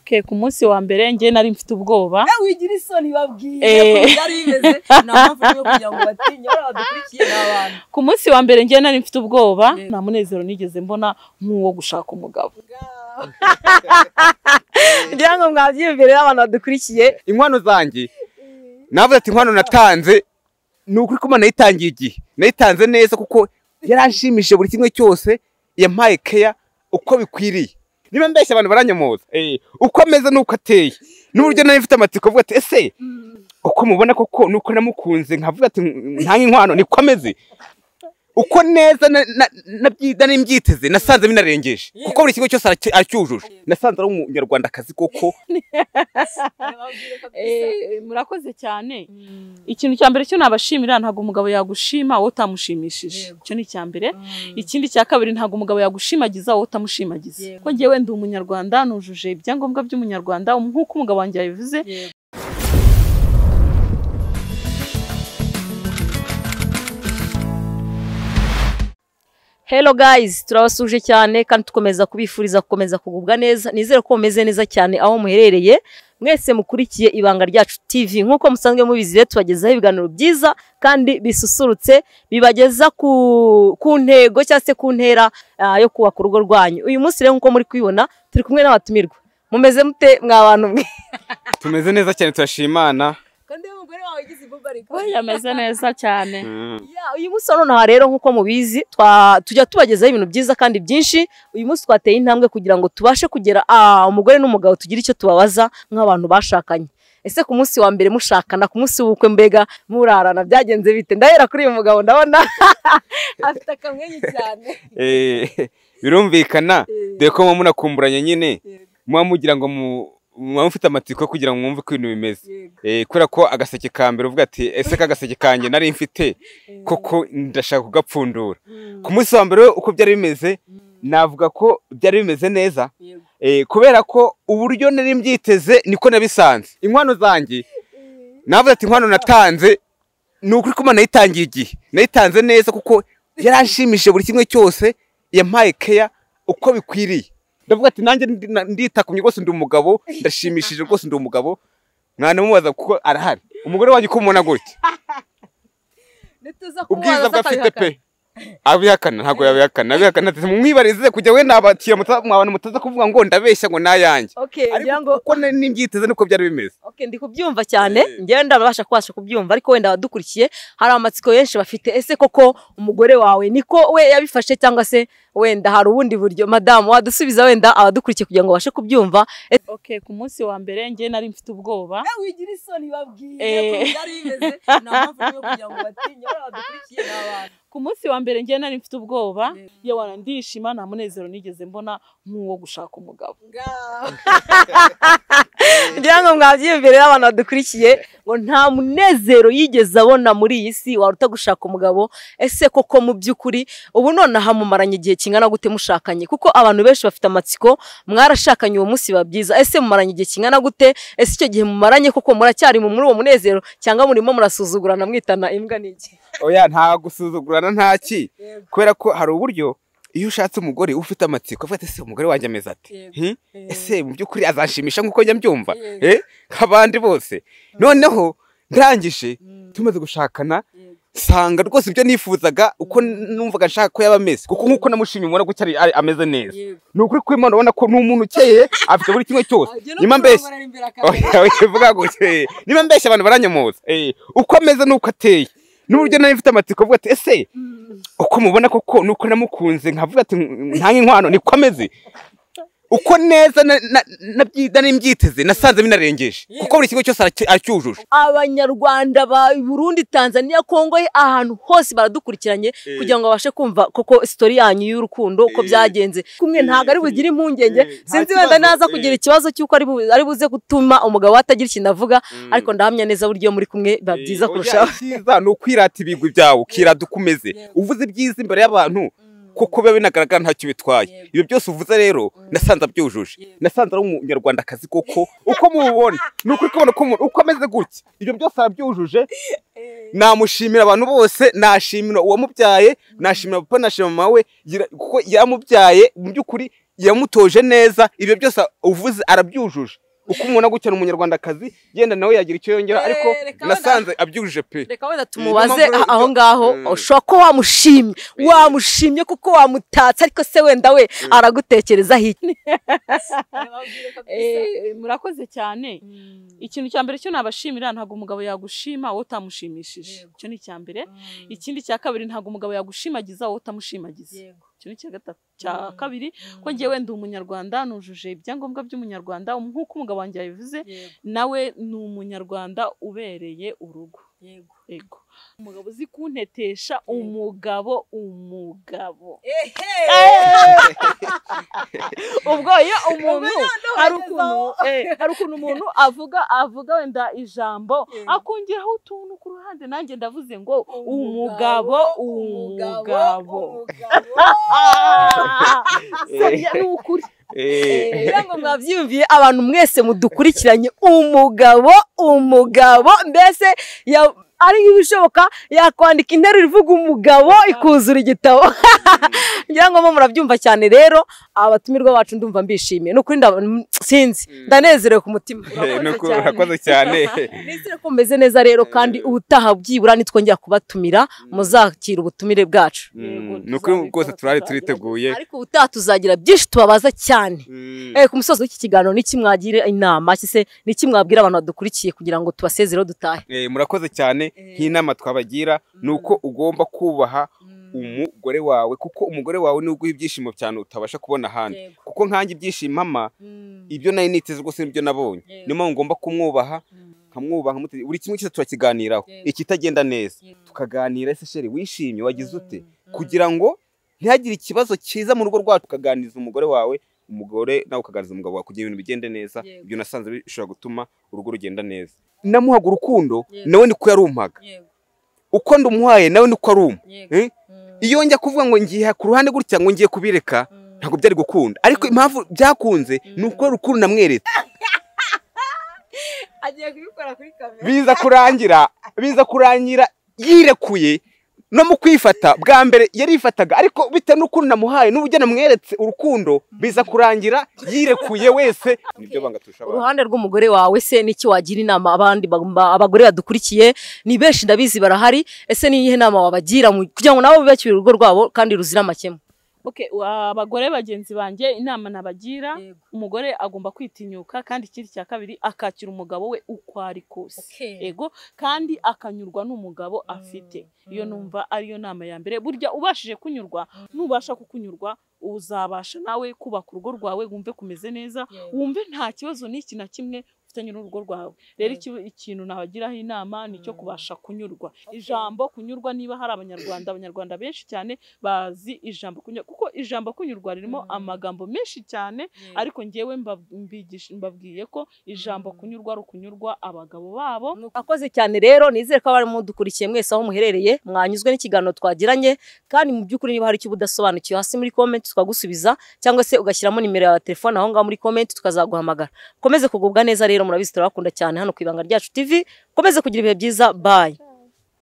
Ku munsi wa mbere njye nari mfite ubwoba. Wigira isoni babwiye ko byari bimeze na mpamvu yo kugira ngo batinye badukurikiye n'abantu. Ku munsi wa mbere njye nari mfite ubwoba, nta munezero nigeze mbona nk'uwo gushaka umugabo. Ngira ngo mwabyiyumvire abantu badukurikiye. Inkwano zanjye navuze ati inkwano natanze ni ukuri ko nayitangiye igihe nayitanze neza kuko yaranshimishije buri kimwe cyose, yampaye care uko bikwiriye. Niba mbeshya abantu baranyamuza uko ameze nuko ateye n'uburyo nari mfite amatsiko avuga ati ese uko mubona koko nuko namukunze nkavuga ati nta inkwano niko ameze uko neza nari mbyiteze nasanze binarengeje kuko buri kigo cyose acyujuje nasanze ari umunyarwandakazi koko. Murakoze cyane. Ikintu cya mbere cyo nabashimira, ntago umugabo yagushima wowe utamushimishije, cyo ni cya mbere. Ikindi cya kabiri, ntago umugabo yagushimagiza wowe utamushimagiza. Ko ngewe ndi umunyarwanda, nujuje ibyangombwa by'umunyarwanda nk'uko umugabo wanjye yabivuze. Hello guys, turabasuje cyane kandi tukomeza kubifuriza gukomeza kugubwa neza. Nizere ko mumeze neza cyane aho muherereye. Mwese mukurikiye Ibanga Ryacu TV. Nkuko musanzwe mubizi, tubagezaho ibiganiro byiza kandi bisusurutse bibageza ku ntego cyangwa se ku ntera yo kubaka urugo rwanyu. Uyu munsi rero nkuko muri kwibona turi kumwe n'abatumirwa. Mumeze mute mwabantu mwe? Tumeze neza cyane, turashimana. Kandi umugore wawe yagize ibubariko. Yameze neza cyane. Uyu munsi noneho rero nkuko mubizi tujya tubagezaho ibintu byiza kandi byinshi. Uyu munsi twateye intambwe kugira ngo tubashe kugera umugore n'umugabo tugira icyo tubabaza nk'abantu bashakanye. Ese ku munsi wa mbere mushakana, ku munsi w'ubukwe mbega murarana byagenze bite? Ndahera kuri uyu mugabo, ndabona afite akamwenyu cyane. Birumvikana dore ko munakumburanye nyine muba mugira ngo muba mufite amatsiko kugira ngo mwumve ko ibintu bimeze. Kubera ko agaseke ka mbere uvuga ati ese kagaseke kanjye nari mfite koko ndashaka kugapfundura. Ku munsi wa mbere uko byari bimeze navuga ko byari bimeze neza kubera ko uburyo nari mbyiteze niko nabisanze. Inkwano zanjye navuze ati inkwano natanze ni ukuri ko nayitangiye igihe nayitanze neza kuko yaranshimishije buri kimwe cyose, yampaye care uko bikwiriye. Ndavuga ati nanjye nditakumye rwose ndi umugabo, ndashimishije rwose ndi umugabo. Mwana mubaza kuko arahari umugore wanjye ko mubona gutya ubwiza bwafite pe abihakana ntago yabihakana mwibarize kujya we nabatiye mwabana mutaza kuvuga ngo ndabeshya ngo nayanjye. Ariko uko nimbyiteze niko byari bimeze. Ndi kubyumva cyane, ngewe ndabasha kubyumva, ariko wenda badukurikiye hari amatsiko yenshi bafite. Ese koko umugore wawe niko we yabifashe cyangwa se wenda hari ubundi buryo? Madamu wadusubiza wenda abadukurikiye kugira ngo bashe kubyumva. Ku munsi wa mbere njye nari mfite ubwoba. Wigira isoni babwiye ko byari bimeze na mpamvu yo kugira ngo batinye badukurikiye n'abantu. Ku munsi wa mbere njye nari mfite ubwoba, yewe ndishima, nta munezero nigeze mbona nk'uwo gushaka umugabo. Ngira ngo mwabyiyumvire abantu badukurikiye ngo nta munezero yigeze abona muri iyi si waruta gushaka umugabo. Ese koko mu by'ukuri ubu nonaha mumaranye igihe kingana gute mushakanye? Kuko abantu benshi bafite amatsiko, mwarashakanye uwo munsi babyiza. Ese mumaranye igihe kingana gute? Ese icyo gihe mumaranye koko muracyari muri uwo munezero cyangwa murimo murasuzugurana mwitana imbwa n'iki? Oya, nta gusuzugurana ntaki, kubera ko hari uburyo iyo ushatse umugore ufite amatsiko avuga ati ese umugore wanjye ameze ati ese mu by'ukuri azanshimisha nk'uko njya mbyumva nk'abandi bose. Noneho ndangije tumaze gushakana sanga rwose ibyo nifuzaga uko numvaga nshaka ko yaba ameze, kuko nk'uko namushimye ubona ko cyari ameze neza. Ni ukuri ko Imana ubona ko n'umuntu ukeye afite buri kimwe cyose. Nyuma mbeshya niba mbeshya abantu baranyamuza uko ameze nuko ateye n'uburyo nari mfite amatsiko avuga ati ese uko mubona koko nuko namukunze nkavuga ati nta inkwano niko ameze uko neza nari mbyiteze nasanze binarengeje kuko buri kigo cyose acyujuje. Abanyarwanda ba Burundi, Tanzania, Kongo, ahantu hose baradukurikiranye kugira ngo babashe kumva koko story yanyu y'urukundo uko byagenze. Kumwe ntago ari bugire impungenge, sinzi wenda naza kugira ikibazo cy'uko ari buze gutuma umugabo atagira ikintu avuga, ariko ndahamya neza buryo muri kumwe babyiza kurushaho. Cyiza no kwirata ibigwi byawe, ukirada ukomeze uvuze ibyiza imbere y'abantu kuko biba binagaragara ntacyo bitwaye. Ibyo byose uvuze rero nasanze abyujuje, nasanze ari umunyarwandakazi koko uko mubona nuko ukubona ko uko ameze gutya. Ibyo byose arabyujuje. Namushimira abantu bose, nashimira uwamubyaye, nashimira papa, nashimira mama we kuko yamubyaye mu by'ukuri yamutoje neza, ibyo byose uvuze arabyujuje. Uko umuntu agukena umunyarwandakazi yenda nawe yagira icyo yongera, ariko nasanze abyujuje pe. Reka wenda tumubaze aho ngaho, ushobora ko wamushimye kuko wamutatse, ariko se wenda we aragutekerezaho iki? Murakoze cyane. Ikintu cya mbere cyo nabashimira, ntabwo umugabo yagushima wowe utamushimishije, icyo ni icya mbere. Ikindi cya kabiri, ntabwo umugabo yagushimagiza wowe utamushimagiza, icyo ni icya gatatu. Cya kabiri, ko ngewe ndi umunyarwanda, nujuje ibyangombwa by'umunyarwanda nk'uko umugabo wanjye yabivuze, nawe ni umunyarwanda ubereye urugo. Yego. Umugabo uzi kuntetesha, umugabo ubwo iyo umuntu hari ukuntu umuntu avuga wenda ijambo akongeraho utuntu ku ruhande, nanjye ndavuze ngo umugabo ni ukuri. Ngo mwabyumviye abantu mwese mudukurikiranye, umugabo mbese ari ibishoboka yakwandika interuro ivuga umugabo ikuzura igitabo. Ngira ngo murabyumva cyane. Rero abatumirwa bacu ndumva mbishimiye, nukuri sinzi ndanezerewe ku mutima. Urakoze cyane. Nizere ko meze neza rero, kandi ubutaha byibura nitwongera kubatumira muzakira ubutumire bwacu. Nukuri rwose turari turiteguye, ariko ubutaha tuzagira byinshi tubabaza cyane. Ku musozi w'iki kiganiro niki mwagira inama cyse niki mwabwira abantu badukurikiye kugira ngo tubasezereho dutahe? Murakoze cyane. Nk'inama twabagira nuko ugomba kubaha umugore wawe, kuko umugore wawe ni uguha ibyishimo cyane utabasha kubona ahandi. Kuko nkanjye ibyishimo mama, ibyo nari niteze rwose nibyo nabonye. Niyo mpamvu ngomba kumwubaha, buri kimwe cyose turakiganiraho. Ikitagenda neza tukaganira, ese sheri wishimye wagize ute, kugira ngo ntihagire ikibazo cyiza mu rugo rwacu. Ukaganiriza umugore wawe, umugore nawe ukaganiriza umugabo wawe kugira ibintu bigende neza. Ibyo nasanze bishobora gutuma urugo rugenda neza. Namuhaga urukundo, nawe niko yarumpaga. Uko ndumuhaye nawe niko arumpa. Iyo njya kuvuga ngo ngiye ku ruhande gutya ngo ngiye kubireka, ntabwo byari gukunda. Ariko impamvu byakunze ni uko urukundo namweretse. Agiye kubikora kuri kamera. Biza kurangira yirekuye. No mu kwifata bwa mbere yarifataga, ariko bitewe n'ukuntu namuhaye n'ubujya namweretse urukundo, biza kurangira yirekuye wese. Nibyo banga turusha abantu. Uruhande rw'umugore wawe se niki wagira inama abandi abagore badukurikiye? Ni benshi ndabizi barahari. Ese ni iyihe nama wabagira kugira ngo nabo bubakire urugo rwabo kandi ruzira amakemwa? Abagore bagenzi banjye, inama nabagira, umugore agomba kwitinyuka, kandi ikindi cya kabiri akakira umugabo we uko ari kose. Yego, kandi akanyurwa n'umugabo afite. Iyo numva ariyo nama ya mbere. Burya ubashije kunyurwa, nubasha kukunyurwa, uzabasha nawe kubaka urugo rwawe, wumve kumeze neza, wumve nta kibazo n'iki na kimwe ufitanye n'urugo rwawe. Rero ikintu nabagiraho inama nicyo kubasha kunyurwa. Ijambo kunyurwa, niba hari abanyarwanda benshi cyane bazi ijambo kunyurwa, kuko ijambo kunyurwa ririmo amagambo menshi cyane, ariko ngewe mbabwiye ko ijambo kunyurwa ari ukunyurwa abagabo babo. Akoze cyane rero, nizere ko abari mudukurikiye mwese aho muherereye mwanyuzwe n'ikiganiro twagiranye, kandi mu by'ukuri niba hari icyo udasobanukiwe, hasi muri comment tukagusubiza, cyangwa se ugashyiramo nimero ya telefone aho ngaho muri comment tukazaguhamagara. Komeze kugubwa neza rero, murabizi turabakunda cyane hano ku Ibanga Ryacu TV. Komeze kugira ibihe byiza, bye.